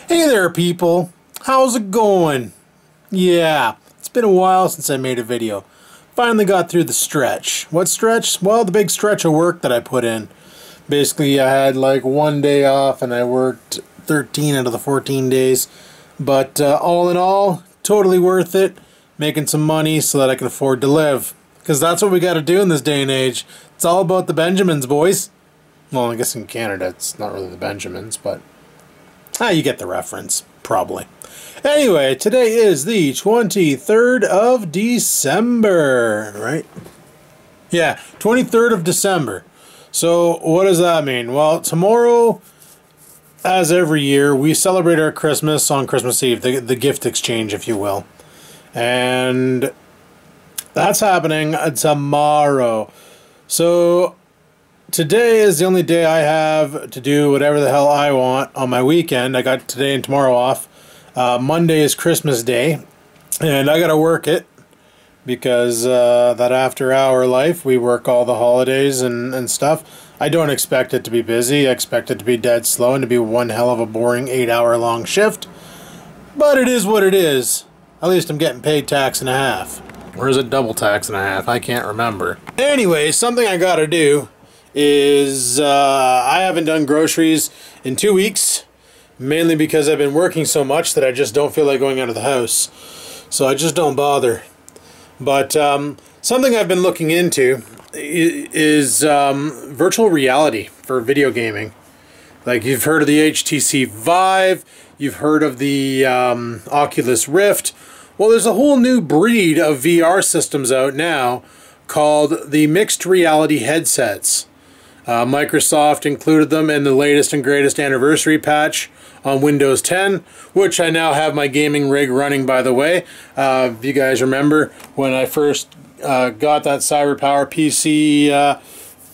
Hey there, people. How's it going? Yeah, it's been a while since I made a video. Finally got through the stretch. What stretch? Well, the big stretch of work that I put in. Basically, I had like one day off and I worked 13 out of the 14 days. But all in all, totally worth it. Making some money so that I can afford to live. Because that's what we got to do in this day and age. It's all about the Benjamins, boys. Well, I guess in Canada it's not really the Benjamins, but you get the reference, probably. Anyway, today is the 23rd of December, right? Yeah, 23rd of December. So, what does that mean? Well, tomorrow, as every year, we celebrate our Christmas on Christmas Eve, the gift exchange, if you will. And that's happening tomorrow. So, today is the only day I have to do whatever the hell I want on my weekend. I got today and tomorrow off. Monday is Christmas Day, and I gotta work it because that after-hour life, we work all the holidays and stuff. I don't expect it to be busy. I expect it to be dead slow and to be one hell of a boring 8-hour-long shift. But it is what it is. At least I'm getting paid tax and a half. Or is it double tax and a half? I can't remember. Anyway, something I gotta do is I haven't done groceries in 2 weeks, mainly because I've been working so much that I just don't feel like going out of the house, so I just don't bother. But something I've been looking into is virtual reality for video gaming. Like, you've heard of the HTC Vive, you've heard of the Oculus Rift. Well, there's a whole new breed of VR systems out now called the mixed reality headsets. Microsoft included them in the latest and greatest anniversary patch on Windows 10, which I now have my gaming rig running, by the way. If you guys remember when I first got that CyberPower PC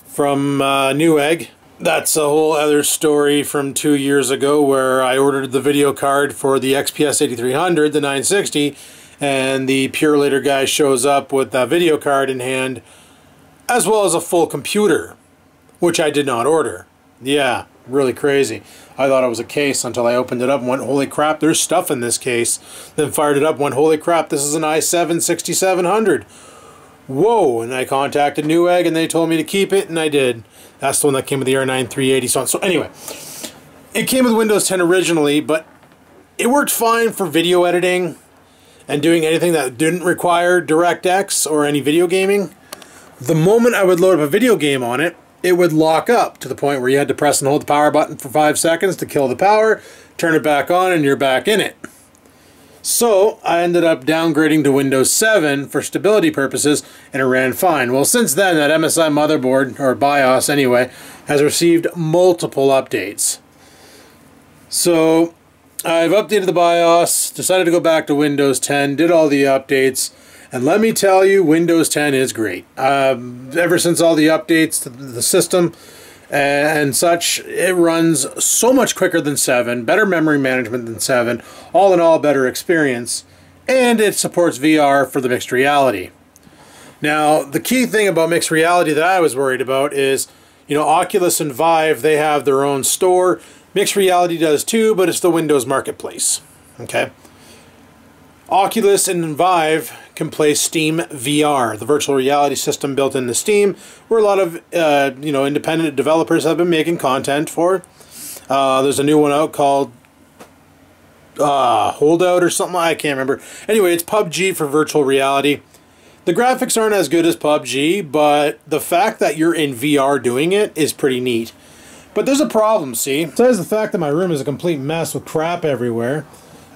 from Newegg, that's a whole other story from 2 years ago where I ordered the video card for the XPS 8300, the 960, and the Purelator guy shows up with that video card in hand, as well as a full computer, which I did not order. Yeah, really crazy. I thought it was a case until I opened it up and went, holy crap, there's stuff in this case. Then fired it up and went, holy crap, this is an i7 6700. Whoa, and I contacted Newegg and they told me to keep it, and I did. That's the one that came with the R9 380. So anyway, it came with Windows 10 originally, but it worked fine for video editing and doing anything that didn't require DirectX or any video gaming. The moment I would load up a video game on it, it would lock up to the point where you had to press and hold the power button for 5 seconds to kill the power, turn it back on, and you're back in it. So I ended up downgrading to Windows 7 for stability purposes, and it ran fine. Well, since then, that MSI motherboard, or BIOS anyway, has received multiple updates. So I've updated the BIOS, decided to go back to Windows 10, did all the updates, and let me tell you, Windows 10 is great. Ever since all the updates to the system and such, it runs so much quicker than 7, better memory management than 7, all in all, better experience, and it supports VR for the mixed reality. Now, the key thing about mixed reality that I was worried about is, you know, Oculus and Vive, they have their own store. Mixed reality does too, but it's the Windows marketplace. Okay? Oculus and Vive can play Steam VR, the virtual reality system built into Steam, where a lot of independent developers have been making content for. There's a new one out called Holdout or something, I can't remember. Anyway, it's PUBG for virtual reality. The graphics aren't as good as PUBG, but the fact that you're in VR doing it is pretty neat. But there's a problem, see? Besides the fact that my room is a complete mess with crap everywhere,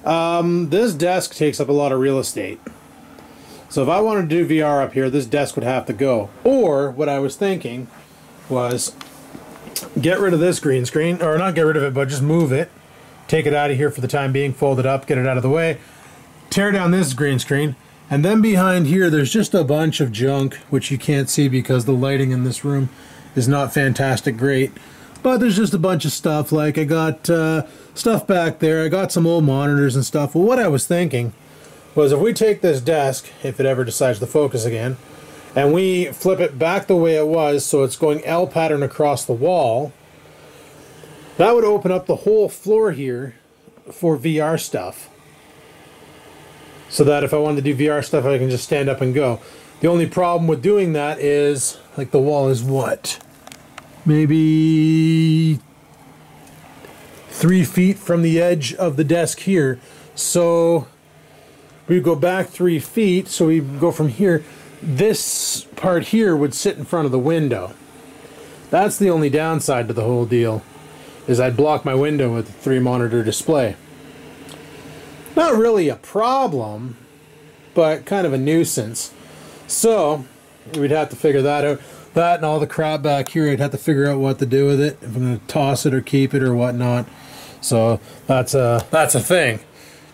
this desk takes up a lot of real estate. So if I wanted to do VR up here, this desk would have to go. Or, what I was thinking was get rid of this green screen, or not get rid of it, but just move it. Take it out of here for the time being, fold it up, get it out of the way. Tear down this green screen. And then behind here, there's just a bunch of junk, which you can't see because the lighting in this room is not fantastic great. But there's just a bunch of stuff, like I got stuff back there, I got some old monitors and stuff. Well, what I was thinking was if we take this desk, if it ever decides to focus again, and we flip it back the way it was so it's going L pattern across the wall, that would open up the whole floor here for VR stuff. So that if I wanted to do VR stuff, I can just stand up and go. The only problem with doing that is, like, the wall is what? Maybe 3 feet from the edge of the desk here. So we go back 3 feet, so we go from here. This part here would sit in front of the window. That's the only downside to the whole deal, is I'd block my window with a 3-monitor display. Not really a problem, but kind of a nuisance. So we'd have to figure that out. That and all the crap back here, I'd have to figure out what to do with it, if I'm going to toss it or keep it or whatnot. So that's a thing.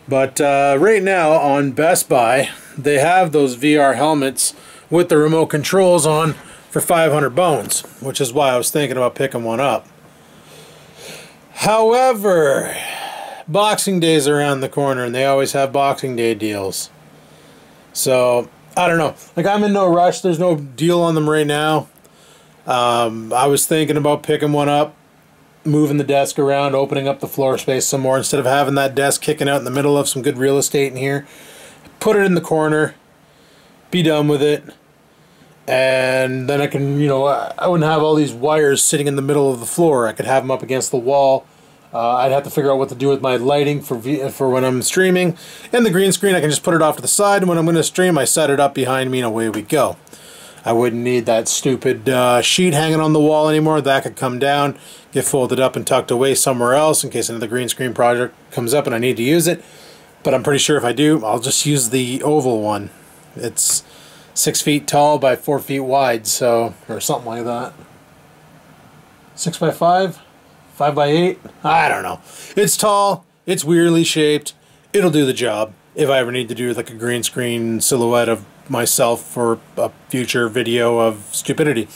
But right now on Best Buy, they have those VR helmets with the remote controls on for 500 bones, which is why I was thinking about picking one up. However, Boxing Day's around the corner, and they always have Boxing Day deals. So, I don't know. Like, I'm in no rush. There's no deal on them right now. I was thinking about picking one up, moving the desk around, opening up the floor space some more, instead of having that desk kicking out in the middle of some good real estate in here. Put it in the corner, be done with it, and then I can, you know, I wouldn't have all these wires sitting in the middle of the floor. I could have them up against the wall. I'd have to figure out what to do with my lighting for when I'm streaming. And the green screen, I can just put it off to the side, and when I'm going to stream, I set it up behind me, and away we go. I wouldn't need that stupid sheet hanging on the wall anymore. That could come down, get folded up and tucked away somewhere else in case another green screen project comes up and I need to use it. But I'm pretty sure if I do, I'll just use the oval one. It's 6 feet tall by 4 feet wide, so, or something like that. 6 by 5? 5 by 8? I don't know. It's tall. It's weirdly shaped. It'll do the job if I ever need to do like a green screen silhouette of myself for a future video of stupidity.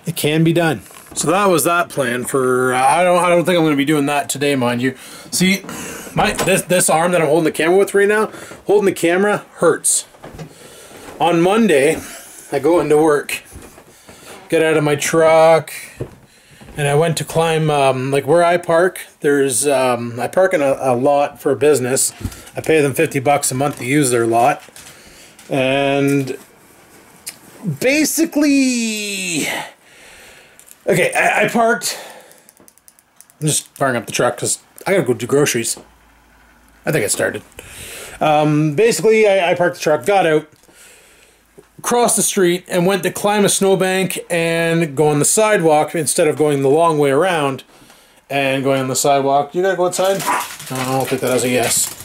It can be done. So that was that plan for. I don't think I'm going to be doing that today, mind you. See, this arm that I'm holding the camera with right now, holding the camera hurts. On Monday, I go into work, get out of my truck. And I went to climb, like where I park, there's, I park in a lot for a business. I pay them $50 a month to use their lot. And basically, okay, I parked, I'm just parking up the truck because I gotta go do groceries. I think I started. Basically, I parked the truck, got out, crossed the street, and went to climb a snowbank and go on the sidewalk instead of going the long way around and going on the sidewalk. You gotta go outside? No, I don't think that has a yes.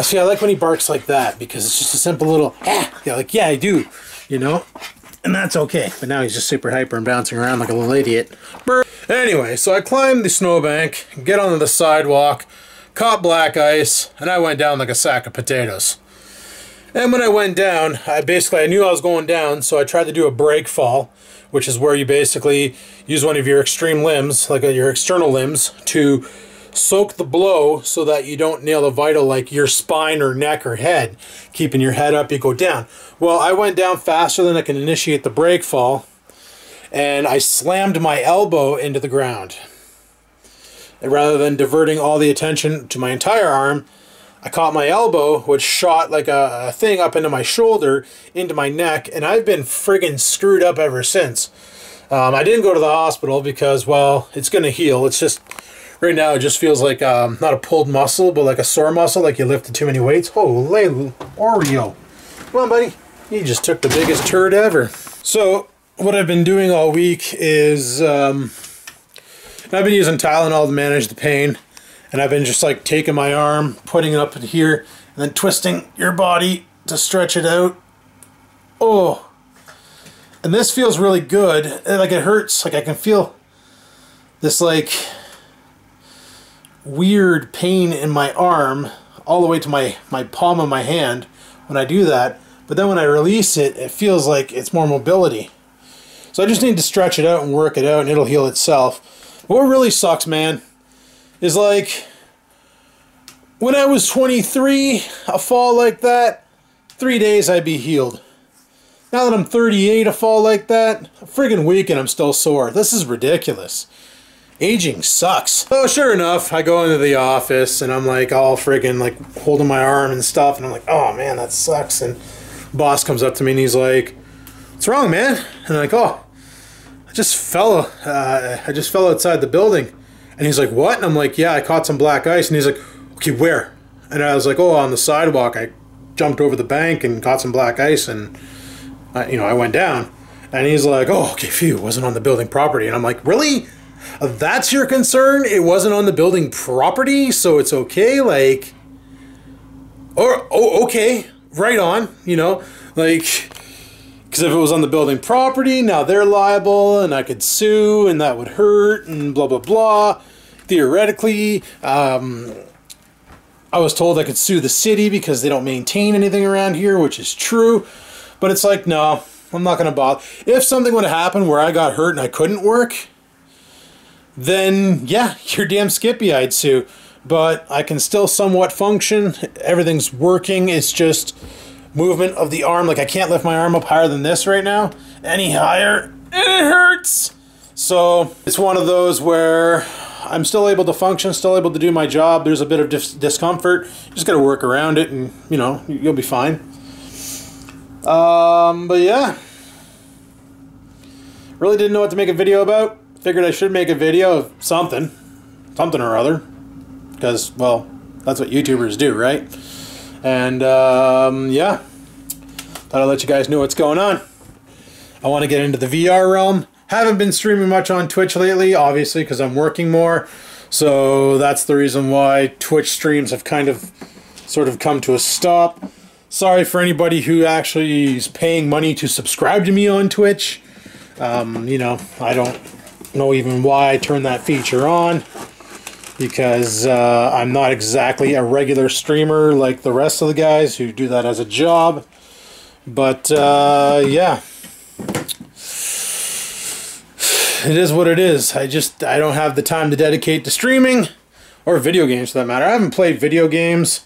See, I like when he barks like that because it's just a simple little, yeah, like, yeah, I do, you know? And that's okay. But now he's just super hyper and bouncing around like a little idiot. Anyway, so I climbed the snowbank, get onto the sidewalk, caught black ice, and I went down like a sack of potatoes. And when I went down, I knew I was going down, so I tried to do a break fall, which is where you basically use one of your extreme limbs, like your external limbs, to soak the blow so that you don't nail a vital like your spine or neck or head. Keeping your head up, you go down. Well, I went down faster than I can initiate the break fall, and I slammed my elbow into the ground. And rather than diverting all the attention to my entire arm, I caught my elbow, which shot like a thing up into my shoulder, into my neck, and I've been friggin' screwed up ever since. I didn't go to the hospital because, well, it's going to heal. It's just, right now it just feels like, not a pulled muscle, but like a sore muscle, like you lifted too many weights. Holy Oreo. Come on, buddy. You just took the biggest turd ever. So, what I've been doing all week is, I've been using Tylenol to manage the pain. And I've been just like taking my arm, putting it up in here, and then twisting your body to stretch it out. Oh. And this feels really good. Like it hurts. Like I can feel this like weird pain in my arm all the way to my palm of my hand when I do that. But then when I release it, it feels like it's more mobility. So I just need to stretch it out and work it out, and it'll heal itself. But what really sucks, man, is like when I was 23, a fall like that, 3 days I'd be healed. Now that I'm 38, a fall like that, a friggin' week and I'm still sore. This is ridiculous. Aging sucks. So sure enough, I go into the office and I'm like all friggin' like holding my arm and stuff, and I'm like, oh man, that sucks. And boss comes up to me and he's like, what's wrong, man? And I'm like, oh, I just fell outside the building. And he's like, what? And I'm like, yeah, I caught some black ice. And he's like, okay, where? And I was like, oh, on the sidewalk. I jumped over the bank and caught some black ice, and I went down. And he's like, oh, okay, phew, it wasn't on the building property. And I'm like, really? That's your concern? It wasn't on the building property, so it's okay? Like, okay, right on, like, because if it was on the building property, now they're liable, and I could sue, and that would hurt, and blah, blah, blah. Theoretically, I was told I could sue the city because they don't maintain anything around here, which is true. But it's like, no, I'm not going to bother. If something would have happened where I got hurt and I couldn't work, then, yeah, you're damn skippy, I'd sue. But I can still somewhat function. Everything's working. It's just movement of the arm. Like, I can't lift my arm up higher than this right now. Any higher, and it hurts. So it's one of those where I'm still able to function, still able to do my job. There's a bit of discomfort. You just got to work around it, and, you'll be fine. But yeah. Really didn't know what to make a video about. Figured I should make a video of something or other. Because, well, that's what YouTubers do, right? And, yeah. Thought I'd let you guys know what's going on. I want to get into the VR realm. Haven't been streaming much on Twitch lately, obviously, because I'm working more. So that's the reason why Twitch streams have kind of sort of come to a stop. Sorry for anybody who actually is paying money to subscribe to me on Twitch. I don't know even why I turned that feature on, because I'm not exactly a regular streamer like the rest of the guys who do that as a job. But yeah, it is what it is. I don't have the time to dedicate to streaming or video games for that matter. I haven't played video games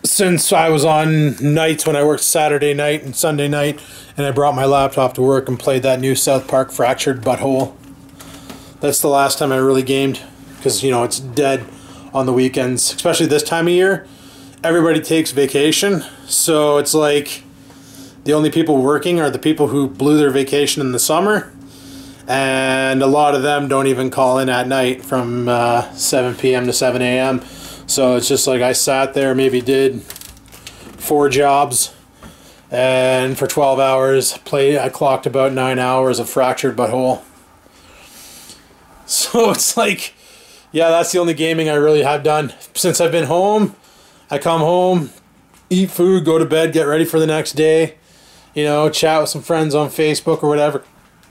since I was on nights when I worked Saturday night and Sunday night, and I brought my laptop to work and played that new South Park Fractured Butthole. That's the last time I really gamed, because, it's dead on the weekends, especially this time of year. Everybody takes vacation, so it's like the only people working are the people who blew their vacation in the summer, and a lot of them don't even call in at night from 7 p.m. to 7 a.m. So it's just like I sat there, maybe did 4 jobs, and for 12 hours I clocked about 9 hours of Fractured Butthole. So it's like, yeah, that's the only gaming I really have done since I've been home. I come home, eat food, go to bed, get ready for the next day, chat with some friends on Facebook or whatever.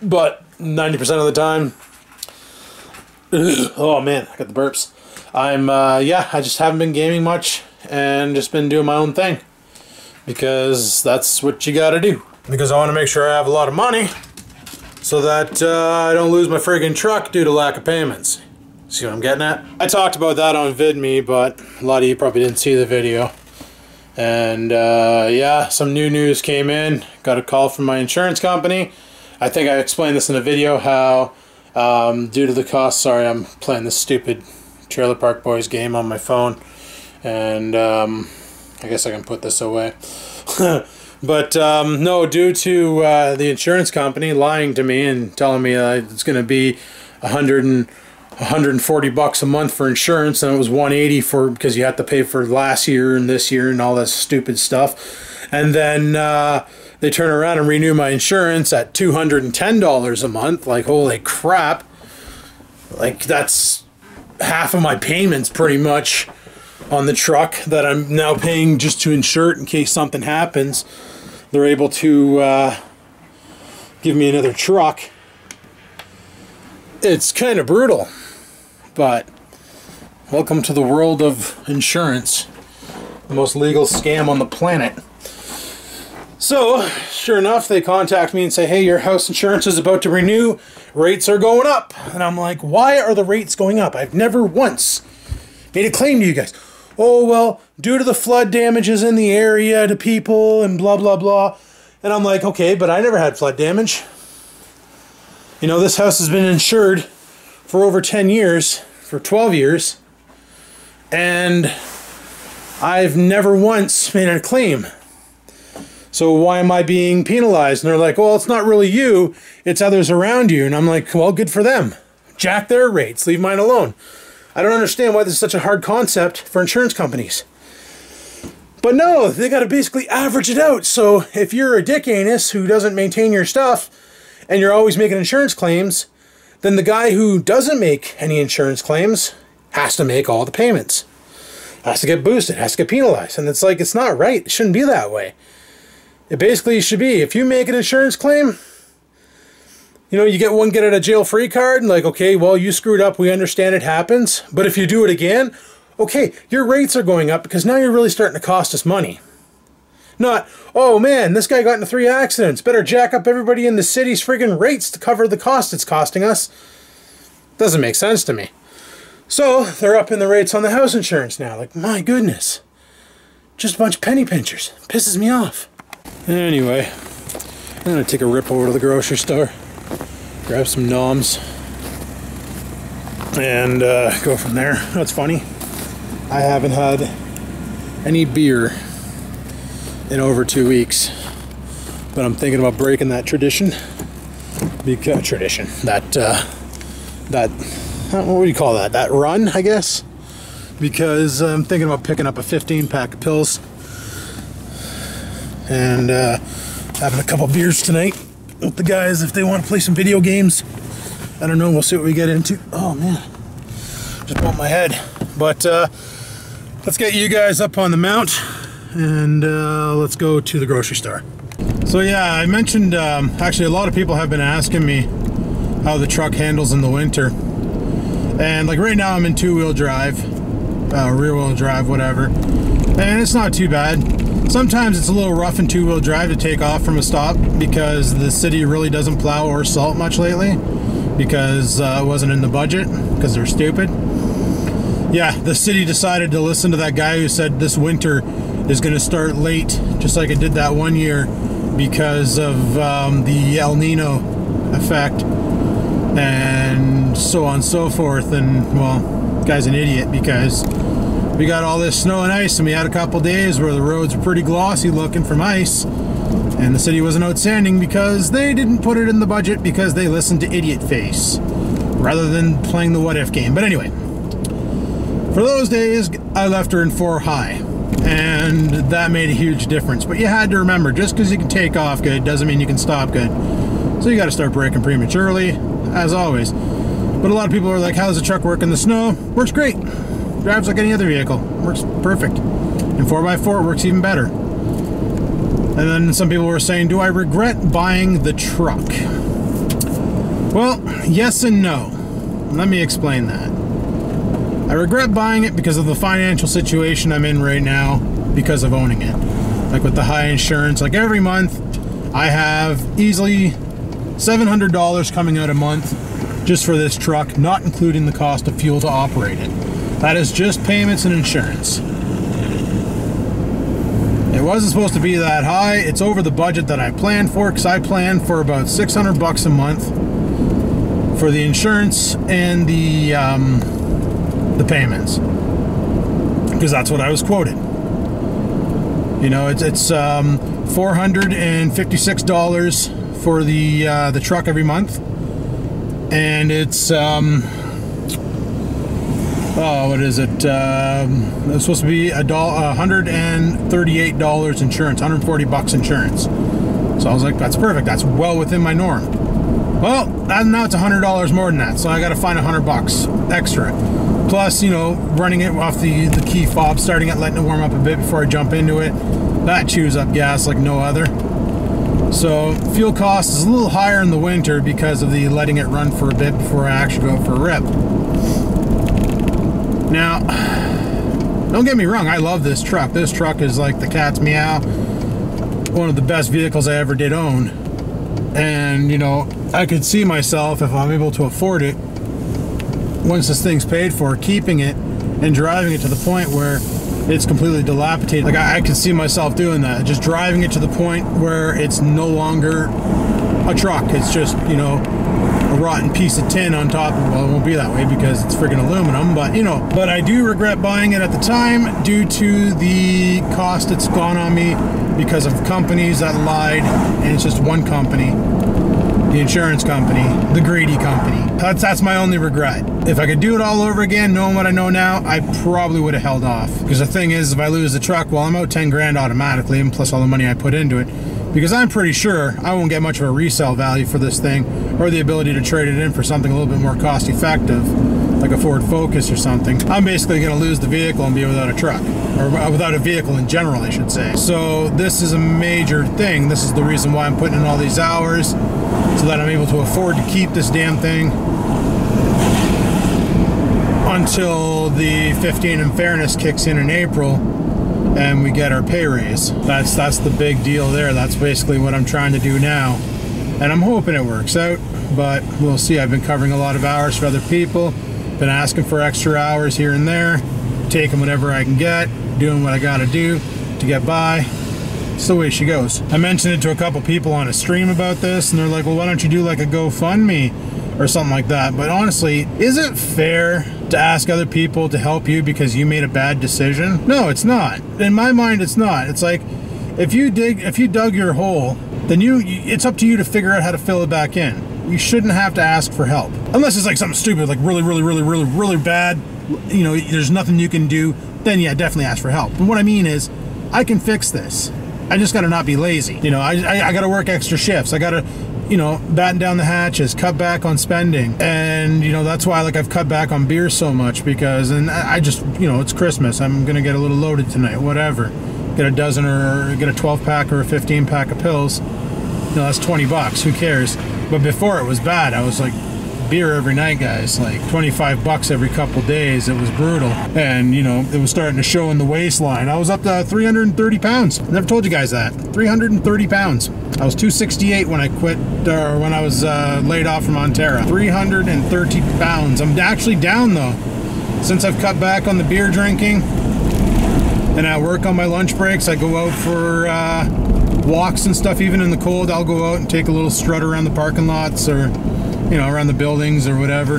But 90% of the time, oh man, I got the burps. I just haven't been gaming much and just been doing my own thing, because that's what you gotta do. Because I want to make sure I have a lot of money so that I don't lose my friggin' truck due to lack of payments. See what I'm getting at? I talked about that on VidMe, but a lot of you probably didn't see the video. And yeah, some new news came in. Got a call from my insurance company. I think I explained this in a video how due to the cost, sorry, I'm playing this stupid Trailer Park Boys game on my phone, and I guess I can put this away. But no, due to the insurance company lying to me and telling me it's going to be $140 a month for insurance, and it was $180 because you have to pay for last year and this year and all that stupid stuff, and then they turn around and renew my insurance at $210 a month. Like, holy crap! Like, that's half of my payments pretty much on the truck that I'm now paying just to insure it in case something happens. They're able to give me another truck. It's kind of brutal, but welcome to the world of insurance, the most legal scam on the planet. So, sure enough, they contact me and say, hey, your house insurance is about to renew. Rates are going up. And I'm like, why are the rates going up? I've never once made a claim to you guys. Oh, well, due to the flood damages in the area to people and blah, blah, blah. And I'm like, okay, but I never had flood damage. You know, this house has been insured for over 10 years, for 12 years, and I've never once made a claim. So why am I being penalized? And they're like, well, it's not really you, it's others around you. And I'm like, well, good for them. Jack their rates, leave mine alone. I don't understand why this is such a hard concept for insurance companies. But no, they got to basically average it out. So if you're a dick anus who doesn't maintain your stuff and you're always making insurance claims, then the guy who doesn't make any insurance claims has to make all the payments. Has to get boosted, has to get penalized. And it's like, it's not right. It shouldn't be that way. It basically should be, if you make an insurance claim, you know, you get one get out of jail free card, and like, okay, well, you screwed up, we understand it happens, but if you do it again, okay, your rates are going up because now you're really starting to cost us money. Not, oh man, this guy got into 3 accidents, better jack up everybody in the city's friggin' rates to cover the cost it's costing us. Doesn't make sense to me. So, they're upping the rates on the house insurance now, like, my goodness. Just a bunch of penny pinchers. Pisses me off. Anyway, I'm gonna take a rip over to the grocery store, grab some noms, and go from there. That's funny. I haven't had any beer in over 2 weeks, but I'm thinking about breaking that tradition. What do you call that? That run, I guess, because I'm thinking about picking up a 15-pack of pills and having a couple beers tonight with the guys if they want to play some video games. I don't know, we'll see what we get into. Oh man, just bumped my head. But let's get you guys up on the mount and let's go to the grocery store. So yeah, I mentioned, actually a lot of people have been asking me how the truck handles in the winter. And like right now I'm in 2-wheel drive, rear-wheel drive, whatever. And it's not too bad. Sometimes it's a little rough in 2-wheel drive to take off from a stop because the city really doesn't plow or salt much lately because it wasn't in the budget because they're stupid. Yeah, the city decided to listen to that guy who said this winter is going to start late, just like it did that one year because of the El Nino effect and so on and so forth. And well, the guy's an idiot because we got all this snow and ice, and we had a couple days where the roads were pretty glossy looking from ice, and the city wasn't outstanding because they didn't put it in the budget because they listened to idiot face rather than playing the what if game. But anyway, for those days I left her in 4 high, and that made a huge difference. But you had to remember, just because you can take off good doesn't mean you can stop good, so you got to start braking prematurely, as always. But a lot of people are like, how's the truck work in the snow? Works great. Drives like any other vehicle. Works perfect. And 4x4 works even better. And then some people were saying, do I regret buying the truck? Well, yes and no. Let me explain that. I regret buying it because of the financial situation I'm in right now because of owning it. Like with the high insurance, like every month I have easily $700 coming out a month just for this truck, not including the cost of fuel to operate it. That is just payments and insurance. It wasn't supposed to be that high. It's over the budget that I planned for, because I planned for about $600 a month for the insurance and the payments, because that's what I was quoted. You know, it's $456 for the truck every month, and it's what is it? It's supposed to be $138 insurance, $140 insurance. So I was like, that's perfect. That's well within my norm. Well, now it's $100 more than that, so I got to find $100 extra. Plus, you know, running it off the key fob, starting it, letting it warm up a bit before I jump into it. That chews up gas like no other. So fuel cost is a little higher in the winter because of the letting it run for a bit before I actually go for a rip. Now, don't get me wrong, I love this truck. This truck is like the cat's meow. One of the best vehicles I ever did own. And, you know, I could see myself, if I'm able to afford it, once this thing's paid for, keeping it and driving it to the point where it's completely dilapidated. Like, I could see myself doing that. Just driving it to the point where it's no longer a truck. It's just, you know, a rotten piece of tin on top. Well, it won't be that way because it's friggin' aluminum, but you know. But I do regret buying it at the time due to the cost it's gone on me because of companies that lied, and it's just one company. The insurance company, the greedy company. That's my only regret. If I could do it all over again, knowing what I know now, I probably would have held off. Because the thing is, if I lose the truck, well, I'm out 10 grand automatically, and plus all the money I put into it. Because I'm pretty sure I won't get much of a resale value for this thing, or the ability to trade it in for something a little bit more cost effective, like a Ford Focus or something. I'm basically going to lose the vehicle and be without a truck, or without a vehicle in general, I should say. So this is a major thing. This is the reason why I'm putting in all these hours, so that I'm able to afford to keep this damn thing until the 15 in fairness kicks in April and we get our pay raise. That's the big deal there. That's basically what I'm trying to do now, and I'm hoping it works out, but we'll see. I've been covering a lot of hours for other people, been asking for extra hours here and there, taking whatever I can get, doing what I gotta do to get by. It's the way she goes. I mentioned it to a couple people on a stream about this, and they're like, well, why don't you do like a GoFundMe or something like that? But honestly, is it fair to ask other people to help you because you made a bad decision? No, it's not. In my mind, it's not. It's like, if you dug your hole, then it's up to you to figure out how to fill it back in. You shouldn't have to ask for help. Unless it's like something stupid, like really bad, you know, there's nothing you can do, then yeah, definitely ask for help. But what I mean is, I can fix this. I just gotta not be lazy. You know, I gotta work extra shifts. I gotta, you know, batten down the hatches, cut back on spending. And, you know, that's why, like, I've cut back on beer so much because, and I just, you know, it's Christmas. I'm gonna get a little loaded tonight, whatever. Get a dozen or get a 12 pack or a 15 pack of pills. You know, that's 20 bucks, who cares? But before it was bad. I was like, beer every night, guys, like 25 bucks every couple days. It was brutal, and you know, it was starting to show in the waistline. I was up to 330 pounds. Never told you guys that. 330 pounds. I was 268 when I quit, or when I was laid off from Ontario. 330 pounds. I'm actually down though, since I've cut back on the beer drinking, and I work on my lunch breaks. I go out for walks and stuff. Even in the cold, I'll go out and take a little strut around the parking lots, or you know, around the buildings or whatever,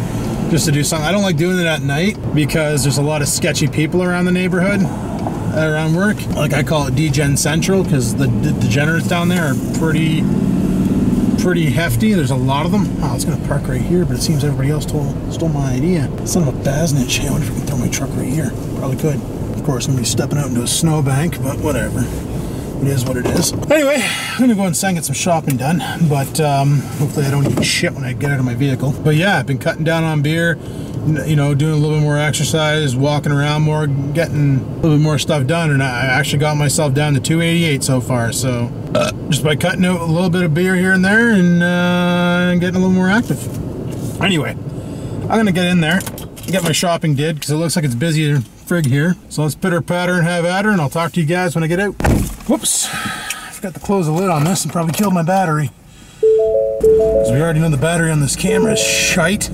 just to do something. I don't like doing it at night because there's a lot of sketchy people around the neighborhood, around work. Like, I call it Degen Central because the degenerates down there are pretty hefty. There's a lot of them. Oh, I was gonna park right here, but it seems everybody else stole my idea. Son of a baznitch. I wonder if I can throw my truck right here. Probably could. Of course, I'm gonna be stepping out into a snowbank, but whatever. It is what it is. Anyway, I'm gonna go inside and get some shopping done, but hopefully I don't eat shit when I get out of my vehicle. But yeah, I've been cutting down on beer, you know, doing a little bit more exercise, walking around more, getting a little bit more stuff done, and I actually got myself down to 288 so far, so just by cutting out a little bit of beer here and there and getting a little more active. Anyway, I'm gonna get in there, get my shopping did, because it looks like it's busy frig here. So let's pitter patter and have at her, and I'll talk to you guys when I get out. Whoops, I forgot to close the lid on this and probably killed my battery. Because we already know the battery on this camera is shite.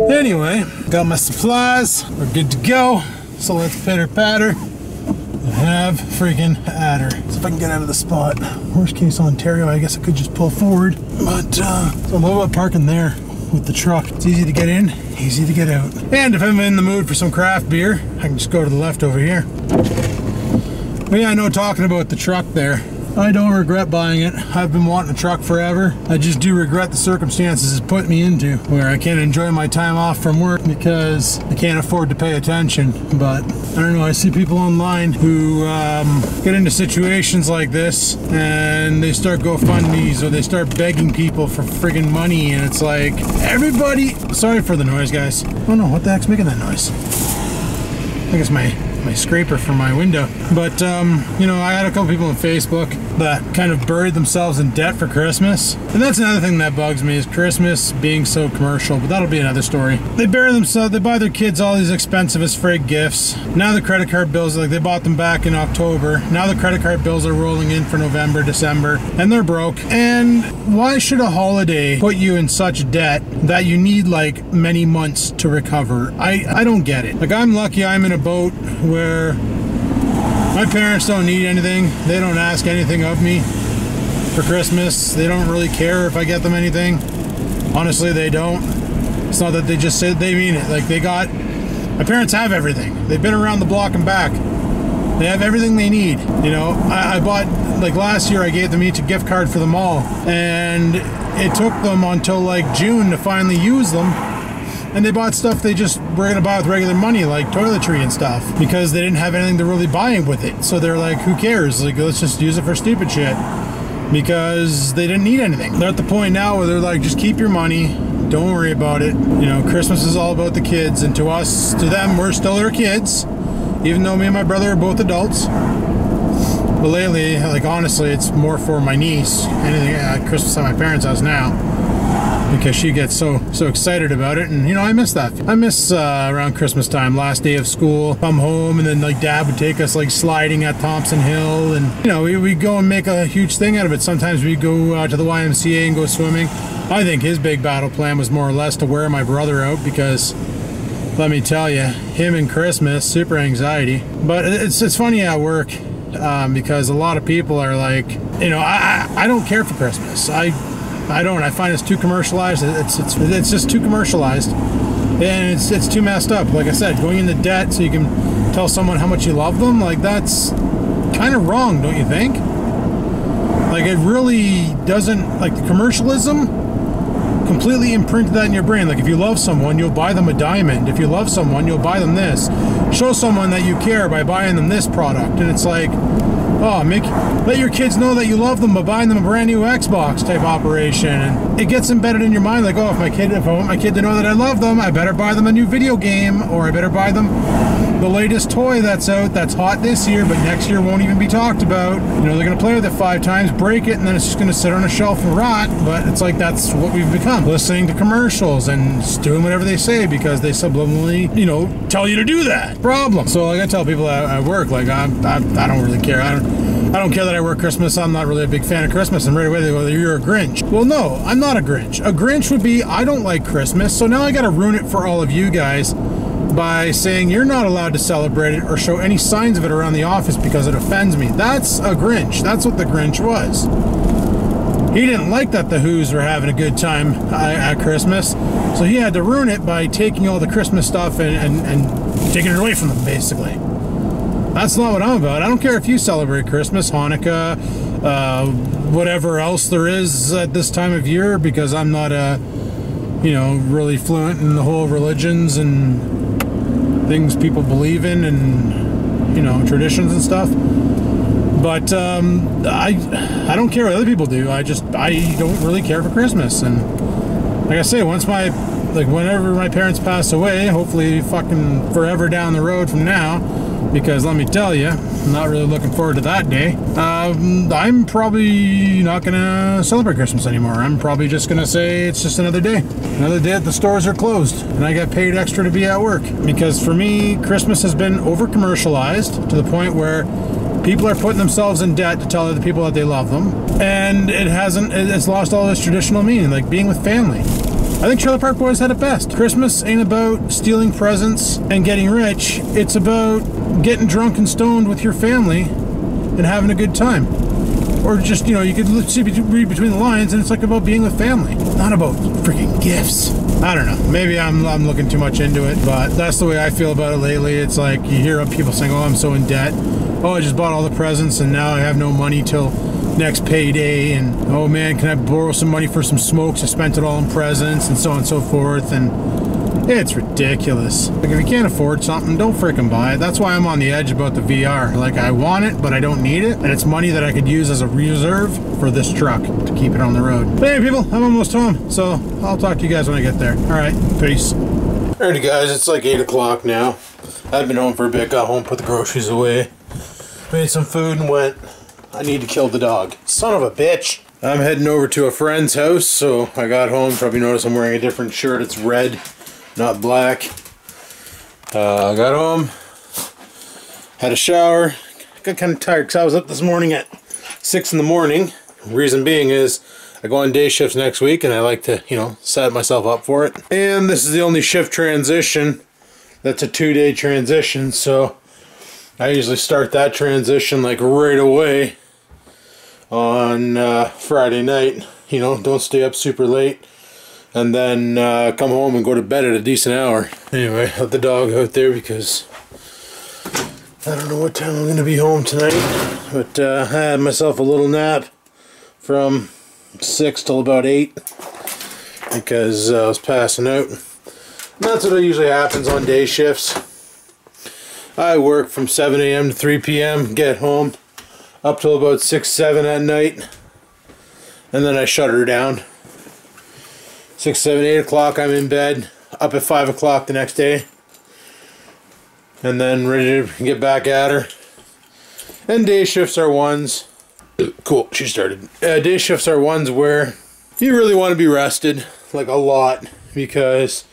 Anyway, got my supplies, we're good to go. So let's pitter patter and have freaking at her. See if I can get out of the spot. Worst case Ontario, I guess I could just pull forward. But so I love about parking there with the truck. It's easy to get in, easy to get out. And if I'm in the mood for some craft beer, I can just go to the left over here. But yeah, I know, talking about the truck there, I don't regret buying it. I've been wanting a truck forever. I just do regret the circumstances it's put me into, where I can't enjoy my time off from work because I can't afford to pay attention. But I don't know, I see people online who get into situations like this and they start GoFundMes or they start begging people for friggin' money, and it's like, everybody, sorry for the noise, guys. Oh no, what the heck's making that noise? I think it's my scraper from my window. But you know, I had a couple people on Facebook that kind of buried themselves in debt for Christmas, and that's another thing that bugs me, is Christmas being so commercial. But that'll be another story. They bury themselves, they buy their kids all these expensive as frig gifts. Now the credit card bills, like, they bought them back in October, now the credit card bills are rolling in for November, December, and they're broke. And why should a holiday put you in such debt that you need like many months to recover? I don't get it. Like, I'm lucky I'm in a boat where my parents don't need anything. They don't ask anything of me for Christmas. They don't really care if I get them anything. Honestly, they don't. It's not that they just say they mean it. Like, my parents have everything. They've been around the block and back. They have everything they need. You know, I bought, like last year, I gave them each a gift card for the mall, and it took them until like June to finally use them. And they bought stuff they just were going to buy with regular money, like toiletry and stuff, because they didn't have anything to really buy with it. So they're like, who cares? Like, let's just use it for stupid shit, because they didn't need anything. They're at the point now where they're like, just keep your money. Don't worry about it. You know, Christmas is all about the kids, and to us, to them, we're still their kids, even though me and my brother are both adults. But lately, like, honestly, it's more for my niece. Anything at Christmas at my parents' house now, because she gets so excited about it. And, you know, I miss that. I miss around Christmas time, last day of school, come home, and then, like, Dad would take us, like, sliding at Thompson Hill. And, you know, we'd go and make a huge thing out of it. Sometimes we'd go to the YMCA and go swimming. I think his big battle plan was more or less to wear my brother out, because, let me tell you, him and Christmas, super anxiety. But it's funny at work, because a lot of people are like, you know, I don't care for Christmas. I don't. I find it's too commercialized. It's just too commercialized, and it's too messed up. Like I said, going into debt so you can tell someone how much you love them, like, that's kind of wrong, don't you think? Like, it really doesn't, like, the commercialism completely imprinted that in your brain. Like, if you love someone, you'll buy them a diamond. If you love someone, you'll buy them this. Show someone that you care by buying them this product. And it's like, oh, let your kids know that you love them by buying them a brand new Xbox type operation. And it gets embedded in your mind, like, oh, if I want my kid to know that I love them, I better buy them a new video game, or I better buy them the latest toy that's out, that's hot this year, but next year won't even be talked about. You know, they're going to play with it 5 times, break it, and then it's just going to sit on a shelf and rot. But it's like, that's what we've become. Listening to commercials and just doing whatever they say because they subliminally, you know, tell you to do that. Problem. So, like, I tell people at work, like, I don't really care. I don't care that I work Christmas. I'm not really a big fan of Christmas. And right away they go, you're a Grinch. Well, no, I'm not a Grinch. A Grinch would be, I don't like Christmas, so now I got to ruin it for all of you guys by saying you're not allowed to celebrate it or show any signs of it around the office because it offends me. That's a Grinch. That's what the Grinch was. He didn't like that the Who's were having a good time at Christmas, so he had to ruin it by taking all the Christmas stuff and taking it away from them, basically. That's not what I'm about. I don't care if you celebrate Christmas, Hanukkah, whatever else there is at this time of year, because I'm not you know, really fluent in the whole religions and things people believe in, and, you know, traditions and stuff. But I don't care what other people do. I don't really care for Christmas. And like I say, whenever my parents pass away, hopefully fucking forever down the road from now, because let me tell you, I'm not really looking forward to that day. I'm probably not gonna celebrate Christmas anymore. I'm probably just gonna say it's just another day. Another day that the stores are closed and I get paid extra to be at work. Because for me, Christmas has been over-commercialized to the point where people are putting themselves in debt to tell other people that they love them. And it's lost all its traditional meaning, like being with family. I think Trailer Park Boys had it best. Christmas ain't about stealing presents and getting rich. It's about getting drunk and stoned with your family and having a good time. Or just, you know, you could read between the lines, and it's like about being with family, not about freaking gifts. I don't know. Maybe I'm looking too much into it, but that's the way I feel about it lately. It's like you hear people saying, oh, I'm so in debt. Oh, I just bought all the presents and now I have no money till next payday. And, oh man, can I borrow some money for some smokes? I spent it all in presents, and so on and so forth. And it's ridiculous. Like, if you can't afford something, don't freaking buy it. That's why I'm on the edge about the VR. Like, I want it, but I don't need it. And it's money that I could use as a reserve for this truck to keep it on the road. But anyway, people, I'm almost home. So I'll talk to you guys when I get there. All right, peace. Alrighty, guys, it's like 8 o'clock now. I've been home for a bit, got home, put the groceries away, made some food, and went, I need to kill the dog. Son of a bitch. I'm heading over to a friend's house, so I got home. Probably noticed I'm wearing a different shirt. It's red, not black. I got home, had a shower, got kind of tired because I was up this morning at 6 in the morning. Reason being is I go on day shifts next week and I like to, you know, set myself up for it. And this is the only shift transition that's a 2-day transition, so I usually start that transition like right away on Friday night. You know, don't stay up super late. and then come home and go to bed at a decent hour. Anyway, let the dog out there because I don't know what time I'm going to be home tonight. But I had myself a little nap from 6 till about 8 because I was passing out. And that's what usually happens on day shifts. I work from 7 a.m. to 3 p.m., get home up till about 6, 7 at night, and then I shut her down. 6, 7, 8 o'clock I'm in bed, up at 5 o'clock the next day, and then ready to get back at her. And day shifts are ones, cool, she started. Day shifts are ones where you really want to be rested, like a lot, because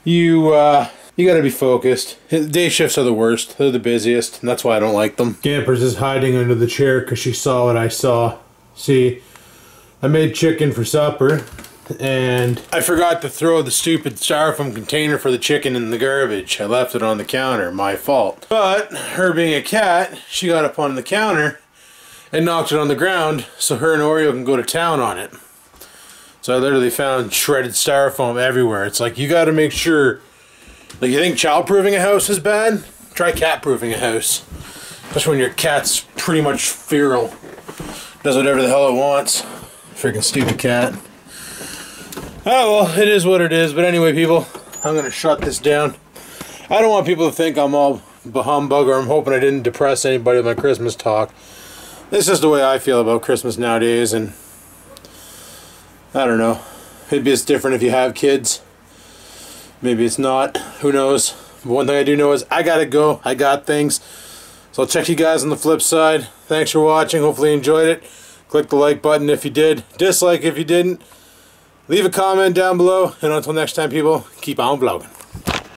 you gotta be focused. Day shifts are the worst. They're the busiest, and that's why I don't like them. Campers is hiding under the chair because she saw what I saw. See, I made chicken for supper, and I forgot to throw the stupid styrofoam container for the chicken in the garbage. I left it on the counter. My fault. But, her being a cat, she got up on the counter and knocked it on the ground so her and Oreo can go to town on it. So I literally found shredded styrofoam everywhere. It's like, you gotta make sure. Like, you think child-proofing a house is bad? Try cat-proofing a house. Especially when your cat's pretty much feral. Does whatever the hell it wants. Freaking stupid cat. Oh, well, it is what it is. But anyway, people, I'm going to shut this down. I don't want people to think I'm all humbug, or I'm hoping I didn't depress anybody with my Christmas talk. This is the way I feel about Christmas nowadays, and I don't know. Maybe it's different if you have kids. Maybe it's not. Who knows? But one thing I do know is I gotta go. I got things. So I'll check you guys on the flip side. Thanks for watching. Hopefully you enjoyed it. Click the like button if you did. Dislike if you didn't. Leave a comment down below. And until next time, people, keep on vlogging.